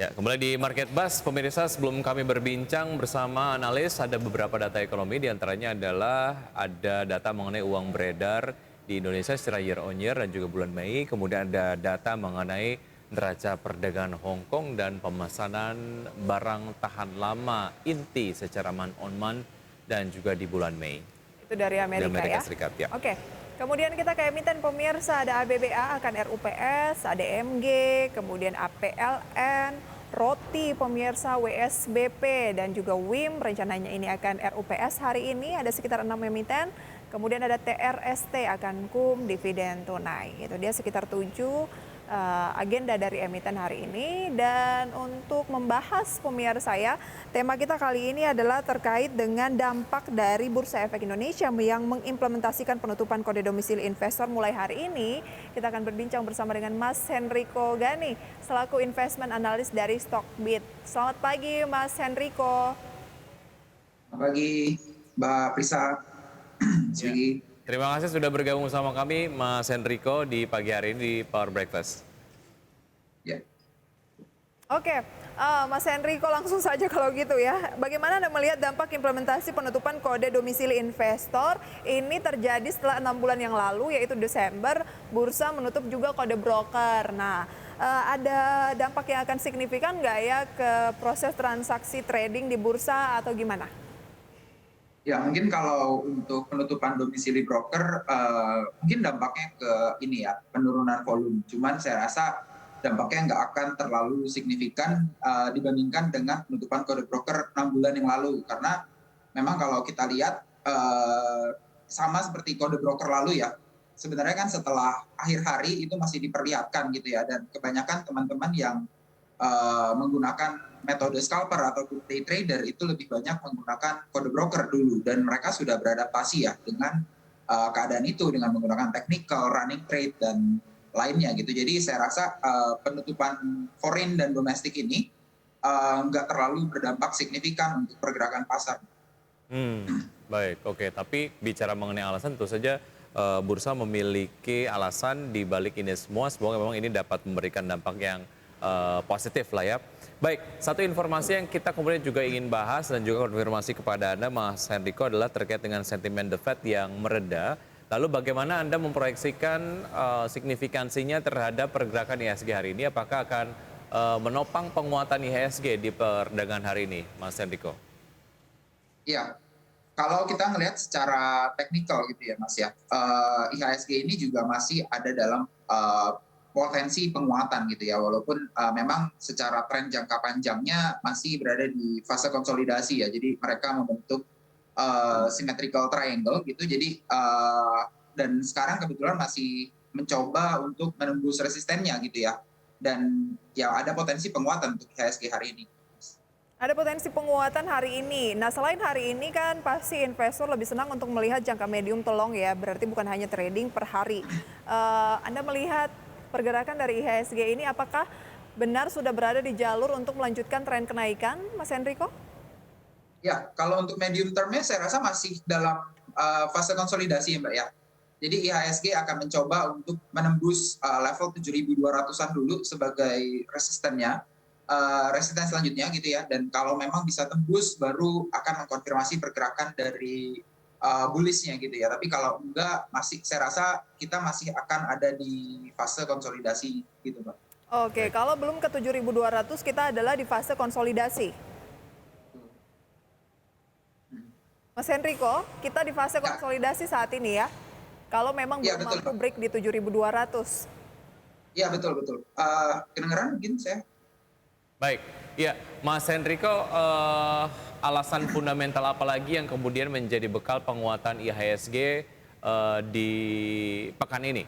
Ya, kembali di Market Buzz, pemirsa, sebelum kami berbincang bersama analis, ada beberapa data ekonomi, diantaranya adalah ada data mengenai uang beredar di Indonesia secara year on year dan juga bulan Mei, kemudian ada data mengenai neraca perdagangan Hong Kong dan pemesanan barang tahan lama inti secara month on month dan juga di bulan Mei Itu dari di Amerika Amerika ya. Serikat. Ya. Oke. Kemudian kita ke emiten pemirsa, ada ABBA akan RUPS, ada ADMG, kemudian APLN, Roti pemirsa WSBP dan juga WIM rencananya ini akan RUPS hari ini ada sekitar 6 emiten. Kemudian ada TRST akan KUM dividen tunai. Itu dia sekitar 7 agenda dari emiten hari ini. Dan untuk membahas pemirsa ya, tema kita kali ini adalah terkait dengan dampak dari Bursa Efek Indonesia yang mengimplementasikan penutupan kode domisili investor mulai hari ini. Kita akan berbincang bersama dengan Mas Henrico Gani selaku investment analyst dari Stockbit. Selamat pagi Mas Henrico. Selamat pagi Mbak Prisa. Ya. Terima kasih sudah bergabung sama kami Mas Henrico di pagi hari ini di Power Breakfast. Ya. Oke, Mas Henrico langsung saja kalau gitu ya. Bagaimana Anda melihat dampak implementasi penutupan kode domisili investor ini terjadi setelah 6 bulan yang lalu yaitu Desember, bursa menutup juga kode broker. Nah, ada dampak yang akan signifikan nggak ya ke proses transaksi trading di bursa atau gimana? Ya, mungkin kalau untuk penutupan domisili broker, mungkin dampaknya ke ini ya, penurunan volume. Cuman saya rasa dampaknya nggak akan terlalu signifikan dibandingkan dengan penutupan kode broker 6 bulan yang lalu. Karena memang kalau kita lihat sama seperti kode broker lalu ya, sebenarnya kan setelah akhir hari itu masih diperlihatkan gitu ya. Dan kebanyakan teman-teman yang menggunakan metode scalper atau day trader itu lebih banyak menggunakan kode broker dulu dan mereka sudah beradaptasi ya dengan keadaan itu dengan menggunakan technical, running trade dan lainnya gitu. Jadi saya rasa penutupan foreign dan domestik ini nggak terlalu berdampak signifikan untuk pergerakan pasar. Baik, oke. Tapi bicara mengenai alasan, tentu saja bursa memiliki alasan di balik ini semua. Semoga memang ini dapat memberikan dampak yang positif lah ya. Baik, satu informasi yang kita kemudian juga ingin bahas dan juga konfirmasi kepada Anda, Mas Henrico, adalah terkait dengan sentimen The Fed yang mereda. Lalu bagaimana Anda memproyeksikan signifikansinya terhadap pergerakan IHSG hari ini? Apakah akan menopang penguatan IHSG di perdagangan hari ini, Mas Henrico? Iya, kalau kita melihat secara teknikal gitu ya Mas ya, IHSG ini juga masih ada dalam potensi penguatan gitu ya, walaupun memang secara tren jangka panjangnya masih berada di fase konsolidasi ya, jadi mereka membentuk symmetrical triangle gitu, jadi dan sekarang kebetulan masih mencoba untuk menembus resistennya gitu ya, dan ya ada potensi penguatan untuk IHSG hari ini. Ada potensi penguatan hari ini. Nah, selain hari ini kan pasti investor lebih senang untuk melihat jangka medium to long ya, berarti bukan hanya trading per hari. Anda melihat pergerakan dari IHSG ini apakah benar sudah berada di jalur untuk melanjutkan tren kenaikan, Mas Henrico? Ya, kalau untuk medium termnya saya rasa masih dalam fase konsolidasi ya Mbak ya. Jadi IHSG akan mencoba untuk menembus level 7.200-an dulu sebagai resistennya, resisten selanjutnya gitu ya. Dan kalau memang bisa tembus baru akan mengkonfirmasi pergerakan dari bullishnya gitu ya. Tapi kalau enggak, masih saya rasa kita masih akan ada di fase konsolidasi gitu Mbak. Oke, kalau belum ke 7.200 kita adalah di fase konsolidasi. Mas Henrico, kita di fase konsolidasi saat ini ya. Kalau memang Ya, belum betul, mampu Mbak. break di 7.200. Ya, betul. Kedengeran mungkin saya? Baik, ya Mas Henrico, alasan fundamental apa lagi yang kemudian menjadi bekal penguatan IHSG di pekan ini?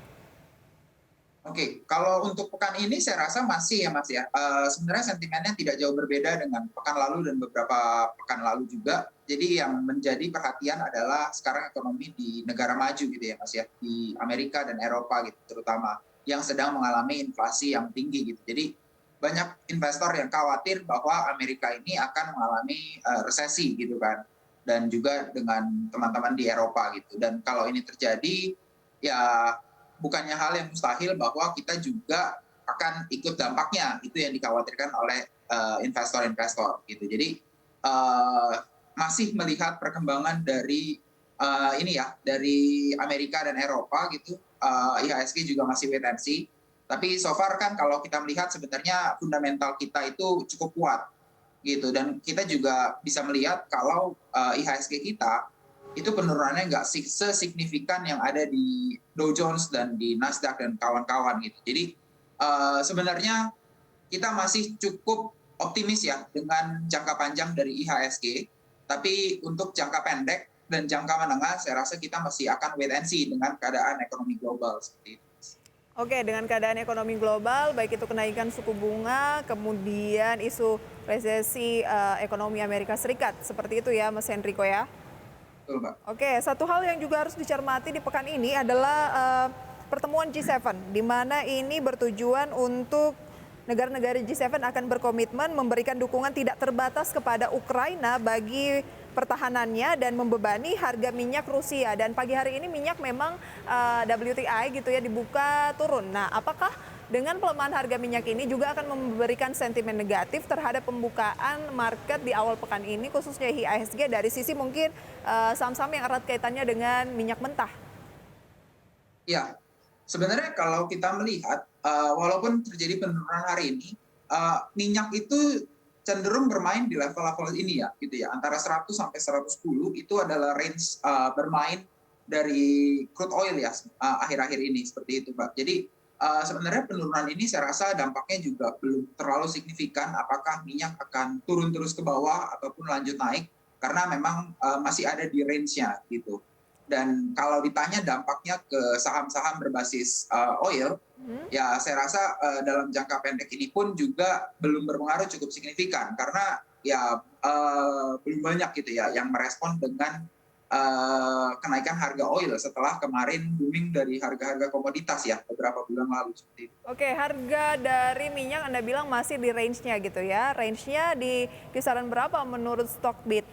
Oke, kalau untuk pekan ini saya rasa masih ya Mas ya. Sebenarnya sentimennya tidak jauh berbeda dengan pekan lalu dan beberapa pekan lalu juga. Jadi yang menjadi perhatian adalah sekarang ekonomi di negara maju gitu ya Mas ya, di Amerika dan Eropa gitu terutama, yang sedang mengalami inflasi yang tinggi gitu. Jadi banyak investor yang khawatir bahwa Amerika ini akan mengalami resesi gitu kan. Dan juga dengan teman-teman di Eropa gitu. Dan kalau ini terjadi, ya bukannya hal yang mustahil bahwa kita juga akan ikut dampaknya, itu yang dikhawatirkan oleh investor-investor gitu. Jadi masih melihat perkembangan dari dari Amerika dan Eropa gitu. IHSG juga masih wait and see. Tapi so far kan kalau kita melihat sebenarnya fundamental kita itu cukup kuat gitu, dan kita juga bisa melihat kalau IHSG kita itu penurunannya nggak sesignifikan yang ada di Dow Jones dan di Nasdaq dan kawan-kawan gitu. Jadi sebenarnya kita masih cukup optimis ya dengan jangka panjang dari IHSG, tapi untuk jangka pendek dan jangka menengah saya rasa kita masih akan wait and see dengan keadaan ekonomi global seperti itu. Oke, dengan keadaan ekonomi global, baik itu kenaikan suku bunga, kemudian isu resesi ekonomi Amerika Serikat, seperti itu ya Mas Henrico ya? Betul, Mbak. Oke, satu hal yang juga harus dicermati di pekan ini adalah pertemuan G7, di mana ini bertujuan untuk negara-negara G7 akan berkomitmen memberikan dukungan tidak terbatas kepada Ukraina bagi pertahanannya dan membebani harga minyak Rusia. Dan pagi hari ini minyak memang WTI gitu ya dibuka turun. Nah, apakah dengan pelemahan harga minyak ini juga akan memberikan sentimen negatif terhadap pembukaan market di awal pekan ini, khususnya IHSG dari sisi mungkin saham-saham yang erat kaitannya dengan minyak mentah? Ya, sebenarnya kalau kita melihat, walaupun terjadi penurunan hari ini, minyak itu cenderung bermain di level-level ini ya, gitu ya, antara 100 sampai 110 itu adalah range bermain dari crude oil ya, akhir-akhir ini seperti itu, Pak. Jadi sebenarnya penurunan ini saya rasa dampaknya juga belum terlalu signifikan. Apakah minyak akan turun terus ke bawah ataupun lanjut naik? Karena memang masih ada di range-nya gitu. Dan kalau ditanya dampaknya ke saham-saham berbasis oil, ya saya rasa dalam jangka pendek ini pun juga belum berpengaruh cukup signifikan karena ya belum banyak gitu ya yang merespon dengan kenaikan harga oil setelah kemarin booming dari harga-harga komoditas ya beberapa bulan lalu seperti itu. Oke, harga dari minyak Anda bilang masih di range-nya gitu ya. Range-nya di kisaran berapa menurut Stockbit?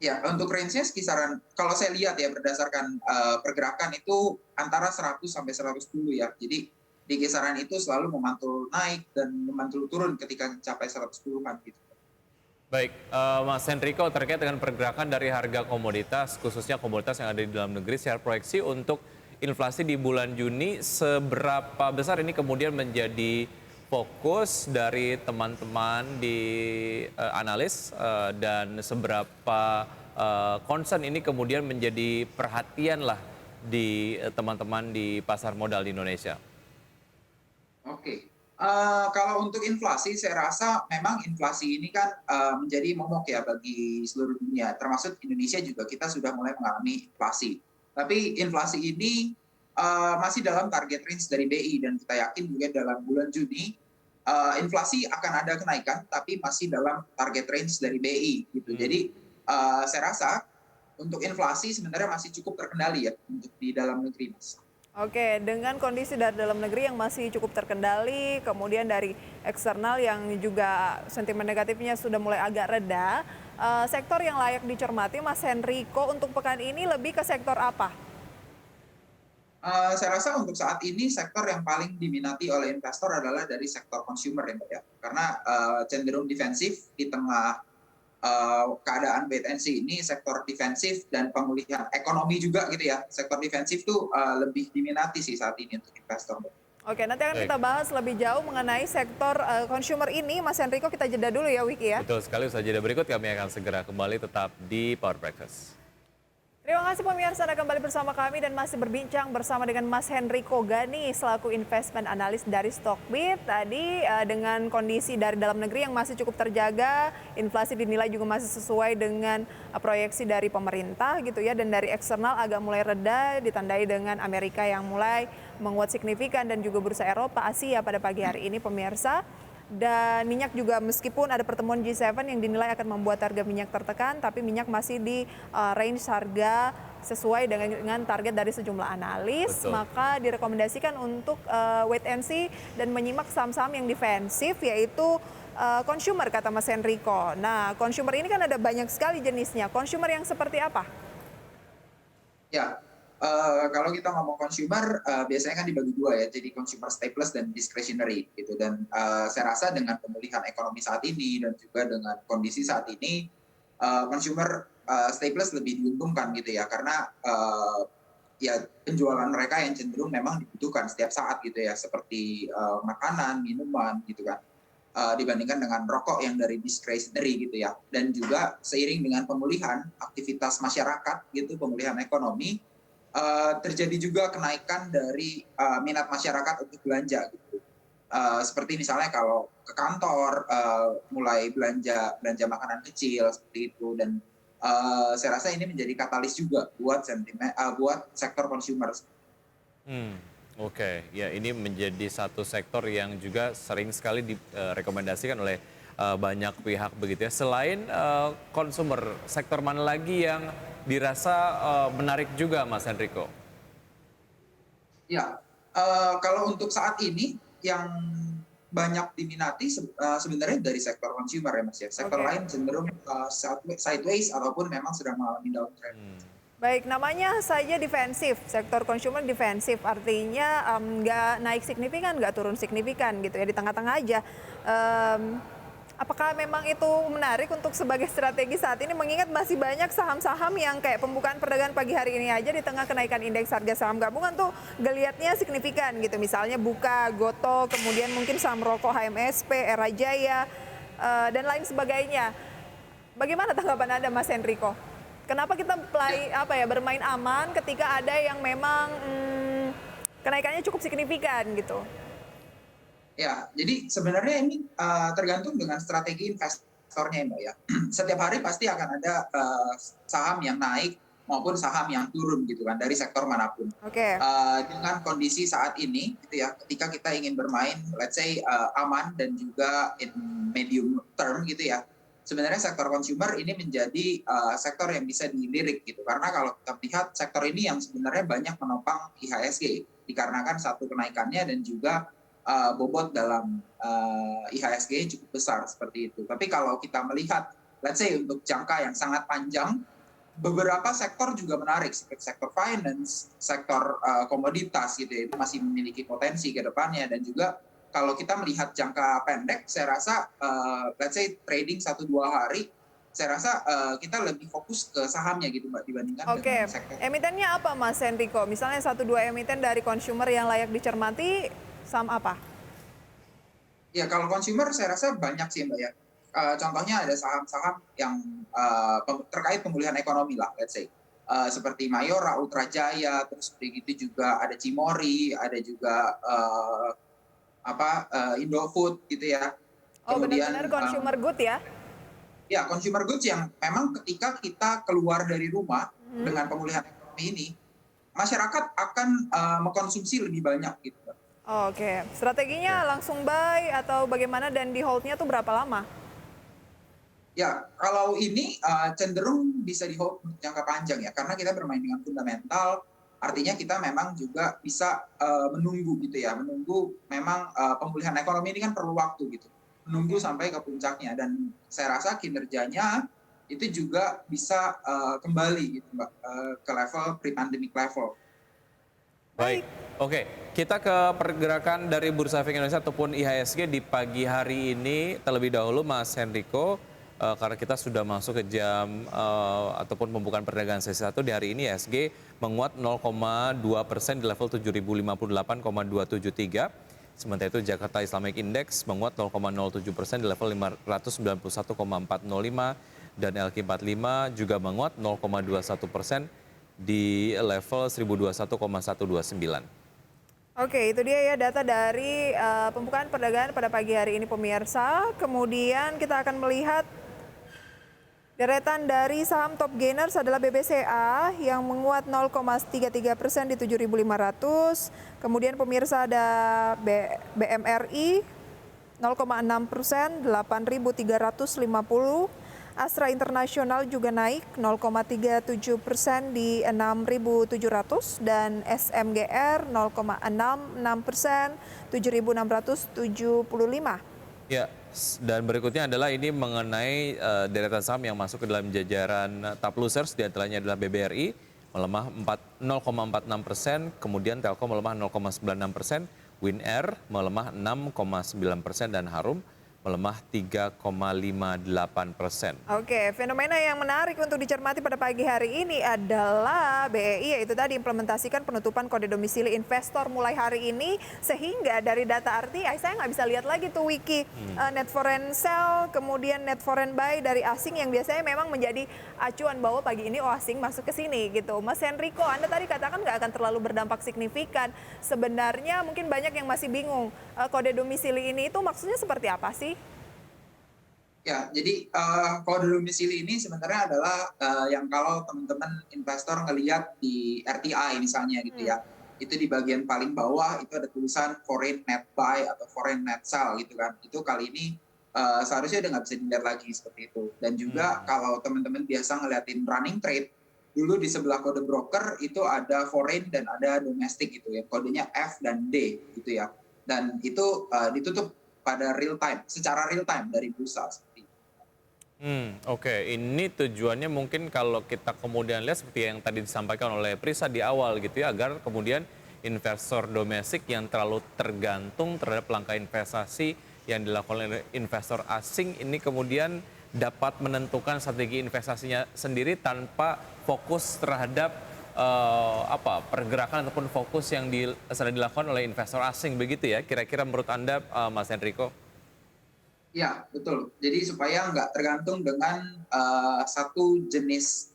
Ya, untuk range-nya kisaran, kalau saya lihat ya berdasarkan pergerakan itu antara 100 sampai 110 ya. Jadi di kisaran itu selalu memantul naik dan memantul turun ketika mencapai 110-an gitu. Baik, Mas Henrico, terkait dengan pergerakan dari harga komoditas, khususnya komoditas yang ada di dalam negeri, secara proyeksi untuk inflasi di bulan Juni, seberapa besar ini kemudian menjadi fokus dari teman-teman di analis dan seberapa concern ini kemudian menjadi perhatian lah di teman-teman di pasar modal di Indonesia? Oke. Kalau untuk inflasi, saya rasa memang inflasi ini kan menjadi momok ya bagi seluruh dunia, termasuk Indonesia juga kita sudah mulai mengalami inflasi. Tapi inflasi ini masih dalam target range dari BI dan kita yakin juga dalam bulan Juni inflasi akan ada kenaikan, tapi masih dalam target range dari BI gitu. Jadi saya rasa untuk inflasi sebenarnya masih cukup terkendali ya untuk di dalam negeri, Mas. Oke, dengan kondisi dari dalam negeri yang masih cukup terkendali, kemudian dari eksternal yang juga sentimen negatifnya sudah mulai agak reda, sektor yang layak dicermati Mas Henrico untuk pekan ini lebih ke sektor apa? Saya rasa untuk saat ini sektor yang paling diminati oleh investor adalah dari sektor consumer ya, Mbak ya. Karena cenderung defensif di tengah keadaan wait and see ini, sektor defensif dan pemulihan ekonomi juga gitu ya. Sektor defensif tuh lebih diminati sih saat ini untuk investor. Oke, nanti akan kita bahas lebih jauh mengenai sektor consumer ini. Mas Henrico, kita jeda dulu ya, Wiki ya. Betul sekali, usaha jeda berikut kami akan segera kembali tetap di Power Breakfast. Terima kasih pemirsa, Anda kembali bersama kami dan masih berbincang bersama dengan Mas Henrico Gani selaku investment analis dari Stockbit. Tadi dengan kondisi dari dalam negeri yang masih cukup terjaga, inflasi dinilai juga masih sesuai dengan proyeksi dari pemerintah gitu ya, dan dari eksternal agak mulai reda ditandai dengan Amerika yang mulai menguat signifikan dan juga bursa Eropa, Asia pada pagi hari ini pemirsa. Dan minyak juga meskipun ada pertemuan G7 yang dinilai akan membuat harga minyak tertekan, tapi minyak masih di range harga sesuai dengan target dari sejumlah analis. Betul. Maka direkomendasikan untuk wait and see dan menyimak saham-saham yang defensif, yaitu consumer kata Mas Henrico. Nah, consumer ini kan ada banyak sekali jenisnya. Consumer yang seperti apa? Ya, Kalau kita ngomong consumer, biasanya kan dibagi dua ya, jadi consumer staples dan discretionary gitu. Dan saya rasa dengan pemulihan ekonomi saat ini dan juga dengan kondisi saat ini, consumer staples lebih diuntungkan gitu ya, karena ya penjualan mereka yang cenderung memang dibutuhkan setiap saat gitu ya, seperti makanan, minuman gitu kan. Dibandingkan dengan rokok yang dari discretionary gitu ya. Dan juga seiring dengan pemulihan aktivitas masyarakat gitu, pemulihan ekonomi, terjadi juga kenaikan dari minat masyarakat untuk belanja gitu. Seperti misalnya kalau ke kantor mulai belanja makanan kecil seperti itu, dan saya rasa ini menjadi katalis juga buat sentimen buat sektor consumer. Oke, ya ini menjadi satu sektor yang juga sering sekali direkomendasikan oleh banyak pihak begitu ya. Selain konsumer, sektor mana lagi yang dirasa menarik juga, Mas Henrico? Ya, kalau untuk saat ini yang banyak diminati sebenarnya dari sektor consumer ya Mas ya. Sektor Oke. lain cenderung sideways ataupun memang sedang mengalami downtrend. Baik, namanya saja defensif, sektor consumer defensif, artinya nggak naik signifikan, nggak turun signifikan gitu ya, di tengah-tengah aja. Em, Apakah memang itu menarik untuk sebagai strategi saat ini, mengingat masih banyak saham-saham yang kayak pembukaan perdagangan pagi hari ini aja di tengah kenaikan indeks harga saham gabungan tuh geliatnya signifikan gitu, misalnya Buka, Goto, kemudian mungkin saham rokok HMSP, Era Jaya, dan lain sebagainya. Bagaimana tanggapan Anda, Mas Henrico? Kenapa kita bermain aman ketika ada yang memang kenaikannya cukup signifikan gitu? Ya, jadi sebenarnya ini tergantung dengan strategi investornya Mbak ya. Setiap hari pasti akan ada saham yang naik maupun saham yang turun gitu kan dari sektor manapun. Oke. Dengan kondisi saat ini gitu ya, ketika kita ingin bermain let's say aman dan juga in medium term gitu ya. Sebenarnya sektor consumer ini menjadi sektor yang bisa dilirik gitu, karena kalau kita lihat sektor ini yang sebenarnya banyak menopang IHSG dikarenakan satu kenaikannya dan juga bobot dalam IHSG cukup besar seperti itu. Tapi kalau kita melihat let's say untuk jangka yang sangat panjang, beberapa sektor juga menarik seperti sektor finance, sektor komoditas gitu ya, itu masih memiliki potensi ke depannya. Dan juga kalau kita melihat jangka pendek, saya rasa let's say trading 1-2 hari, saya rasa kita lebih fokus ke sahamnya gitu Mbak dibandingkan Oke, dengan sektor. emitennya apa Mas Henrico? Misalnya 1-2 emiten dari consumer yang layak dicermati, saham apa? Ya kalau consumer saya rasa banyak sih Mbak ya. Contohnya ada saham-saham yang terkait pemulihan ekonomi lah, let's say. Seperti Mayora, Ultra Jaya, terus begitu juga ada Cimori, ada juga Indofood gitu ya. Oh, Kemudian benar-benar consumer good ya? ya consumer goods yang memang ketika kita keluar dari rumah dengan pemulihan ekonomi ini, masyarakat akan mengkonsumsi lebih banyak gitu. Oke, strateginya langsung buy atau bagaimana, dan di hold-nya tuh berapa lama? Ya, kalau ini cenderung bisa di hold untuk jangka panjang ya, karena kita bermain dengan fundamental, artinya kita memang juga bisa menunggu gitu ya, menunggu memang pemulihan ekonomi ini kan perlu waktu gitu, menunggu sampai ke puncaknya, dan saya rasa kinerjanya itu juga bisa kembali gitu Mbak, ke level pre-pandemic level. Baik, oke. Kita ke pergerakan dari Bursa Efek Indonesia ataupun IHSG di pagi hari ini terlebih dahulu, Mas Henrico, karena kita sudah masuk ke jam ataupun pembukaan perdagangan sesi 1 di hari ini. IHSG menguat 0,2% di level 7.058,273. Sementara itu Jakarta Islamic Index menguat 0,07% di level 591,405, dan LQ45 juga menguat 0,21% di level 1021,129. Oke, itu dia ya data dari pembukaan perdagangan pada pagi hari ini pemirsa. Kemudian kita akan melihat deretan dari saham top gainers adalah BBCA yang menguat 0,33% di 7.500. Kemudian pemirsa ada BMRI 0,6%, 8.350. Astra Internasional juga naik 0,37% di 6.700, dan SMGR 0,66%, 7.675. Ya, dan berikutnya adalah ini mengenai deretan saham yang masuk ke dalam jajaran top losers, di antaranya adalah BBRI melemah 0,46%, kemudian Telkom melemah 0,96%, WinAir melemah 6,9%, dan Harum melemah 3,58%. Oke, fenomena yang menarik untuk dicermati pada pagi hari ini adalah BEI, yaitu tadi implementasikan penutupan kode domisili investor mulai hari ini, sehingga dari data RTI saya nggak bisa lihat lagi tuh Wiki net foreign sell, kemudian net foreign buy dari asing yang biasanya memang menjadi acuan bahwa pagi ini asing masuk ke sini gitu. Mas Henrico, Anda tadi katakan nggak akan terlalu berdampak signifikan. Sebenarnya mungkin banyak yang masih bingung kode domisili ini itu maksudnya seperti apa sih? Ya, jadi kode domisili ini sebenarnya adalah yang kalau teman-teman investor ngelihat di RTI misalnya gitu ya, itu di bagian paling bawah itu ada tulisan foreign net buy atau foreign net sell gitu kan. Itu kali ini seharusnya udah nggak bisa dilihat lagi seperti itu. Dan juga kalau teman-teman biasa ngeliatin running trade, dulu di sebelah kode broker itu ada foreign dan ada domestic gitu ya, kodenya F dan D gitu ya. Dan itu ditutup pada real time, secara real time dari bursa. Oke, ini tujuannya mungkin kalau kita kemudian lihat seperti yang tadi disampaikan oleh Prisa di awal gitu ya, agar kemudian investor domestik yang terlalu tergantung terhadap langkah investasi yang dilakukan oleh investor asing ini kemudian dapat menentukan strategi investasinya sendiri tanpa fokus terhadap pergerakan ataupun fokus yang sedang dilakukan oleh investor asing, begitu ya? Kira-kira menurut Anda, Mas Henrico? Ya, betul. Jadi supaya nggak tergantung dengan satu jenis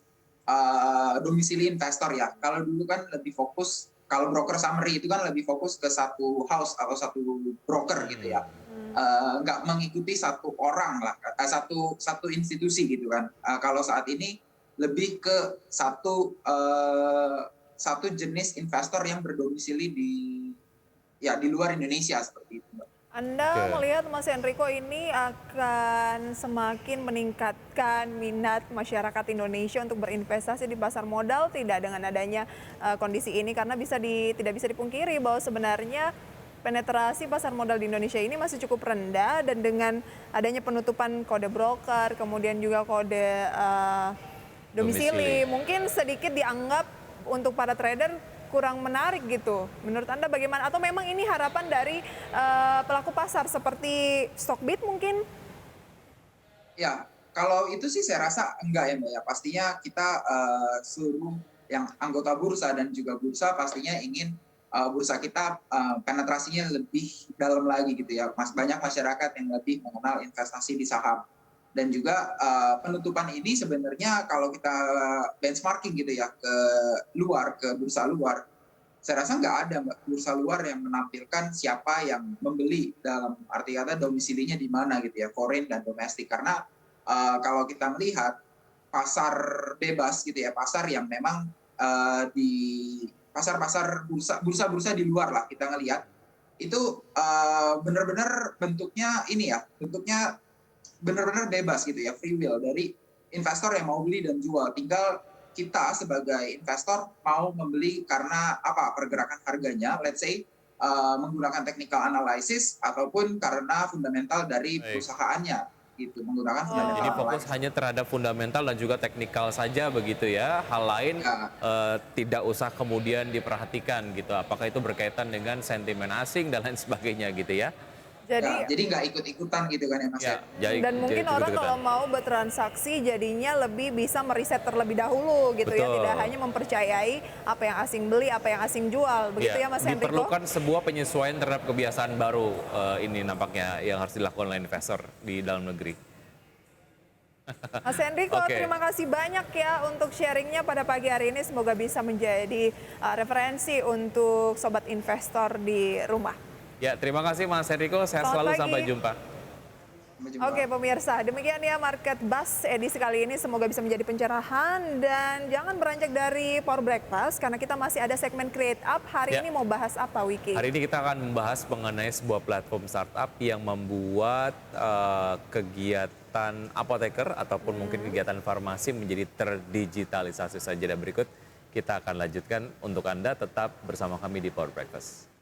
domisili investor ya. Kalau dulu kan lebih fokus, kalau broker summary itu kan lebih fokus ke satu house atau satu broker gitu ya. Nggak mengikuti satu orang lah, satu institusi gitu kan. Kalau saat ini lebih ke satu jenis investor yang berdomisili di luar Indonesia seperti itu, Mbak. Anda melihat Mas Henrico ini akan semakin meningkatkan minat masyarakat Indonesia untuk berinvestasi di pasar modal tidak dengan adanya kondisi ini, karena tidak bisa dipungkiri bahwa sebenarnya penetrasi pasar modal di Indonesia ini masih cukup rendah, dan dengan adanya penutupan kode broker kemudian juga kode domisili mungkin sedikit dianggap untuk para trader kurang menarik gitu. Menurut Anda bagaimana? Atau memang ini harapan dari pelaku pasar seperti Stockbit mungkin? Ya, kalau itu sih saya rasa enggak ya Mbak ya. Pastinya kita seluruh yang anggota bursa dan juga bursa pastinya ingin bursa kita penetrasinya lebih dalam lagi gitu ya. Banyak masyarakat yang lebih mengenal investasi di saham. Dan juga penutupan ini sebenarnya kalau kita benchmarking gitu ya ke bursa luar, saya rasa nggak ada bursa luar yang menampilkan siapa yang membeli, dalam arti kata domisilinya di mana gitu ya, foreign dan domestik. Karena kalau kita melihat pasar bebas gitu ya, pasar yang memang di pasar-pasar bursa di luar lah kita ngelihat, itu benar-benar bentuknya benar-benar bebas gitu ya, free will dari investor yang mau beli dan jual. Tinggal kita sebagai investor mau membeli karena pergerakan harganya, let's say menggunakan technical analysis ataupun karena fundamental dari perusahaannya gitu, menggunakan fundamental. Jadi fokus hanya terhadap fundamental dan juga teknikal saja begitu ya. Hal lain tidak usah kemudian diperhatikan gitu. Apakah itu berkaitan dengan sentimen asing dan lain sebagainya gitu ya. Jadi nggak ikut-ikutan gitu kan ya Mas ya. Dan mungkin orang kalau mau bertransaksi jadinya lebih bisa meriset terlebih dahulu gitu ya, tidak hanya mempercayai apa yang asing beli, apa yang asing jual, begitu ya Mas Henrico? Diperlukan sebuah penyesuaian terhadap kebiasaan baru ini nampaknya yang harus dilakukan oleh investor di dalam negeri. Mas Henrico, terima kasih banyak ya untuk sharingnya pada pagi hari ini, semoga bisa menjadi referensi untuk sobat investor di rumah. Ya, terima kasih Mas Henrico. Sehat selalu, sampai jumpa. Oke pemirsa, demikian ya Market Buzz edisi kali ini. Semoga bisa menjadi pencerahan dan jangan beranjak dari Power Breakfast karena kita masih ada segmen Create Up. Hari ini mau bahas apa, Wiki? Hari ini kita akan membahas mengenai sebuah platform startup yang membuat kegiatan apoteker ataupun mungkin kegiatan farmasi menjadi terdigitalisasi saja. Dan berikut kita akan lanjutkan untuk Anda, tetap bersama kami di Power Breakfast.